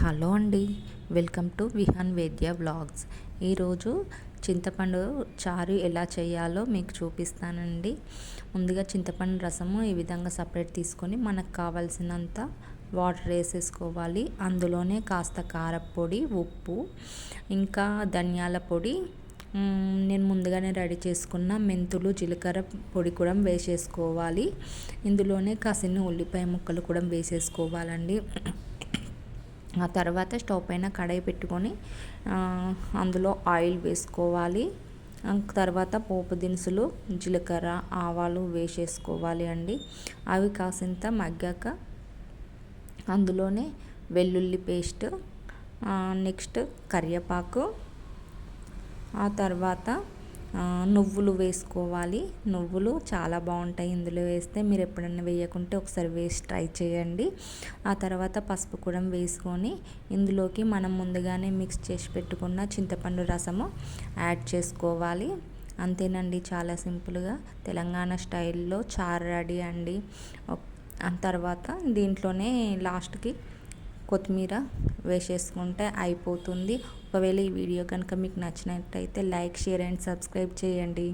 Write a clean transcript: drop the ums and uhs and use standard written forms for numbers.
Hello అండి, welcome to Vihaan వేద్య vlogs. ఈరోజు చింతపండు చారు ఎలా చేయాలో మీకు చూపిస్తానండి. ముందుగా చింతపండు రసము ఈ విధంగా సపరేట్ తీసుకొని మనకు కావాల్సినంత వాటర్ వేసేసుకోవాలి. అందులోనే కాస్త కారపొడి, ఉప్పు, ఇంకా ధనియాల పొడి, నేను ముందుగానే రెడీ చేసుకున్న మెంతులు, జీలకర్ర పొడి కూడా వేసేసుకోవాలి. ఇందులోనే కాసిన్ని ఉల్లిపాయ ముక్కలు కూడా వేసేసుకోవాలండి. ఆ తర్వాత స్టవ్ పైన కడాయి పెట్టుకొని అందులో ఆయిల్ వేసుకోవాలి. తర్వాత పోపు దినుసులు, జీలకర్ర, ఆవాలు వేసేసుకోవాలి అండి. అవి కాసింత మగ్గాక అందులోనే వెల్లుల్లి పేస్ట్, నెక్స్ట్ కరివేపాకు, ఆ తర్వాత నువ్వులు వేసుకోవాలి. నువ్వులు చాలా బాగుంటాయి ఇందులో వేస్తే. మీరు ఎప్పుడన్నా వేయకుంటే ఒకసారి వేసి ట్రై చేయండి. ఆ తర్వాత పసుపు కూడా వేసుకొని ఇందులోకి మనం ముందుగానే మిక్స్ చేసి పెట్టుకున్న చింతపండు రసము యాడ్ చేసుకోవాలి. అంతేనండి, చాలా సింపుల్గా తెలంగాణ స్టైల్లో చారు రెడీ అండి. తర్వాత దీంట్లోనే లాస్ట్కి కొత్తిమీర వేసేసుకుంటే అయిపోతుంది. ఒకవేళ ఈ వీడియో కనుక మీకు నచ్చినట్టయితే లైక్, షేర్ అండ్ సబ్స్క్రైబ్ చేయండి.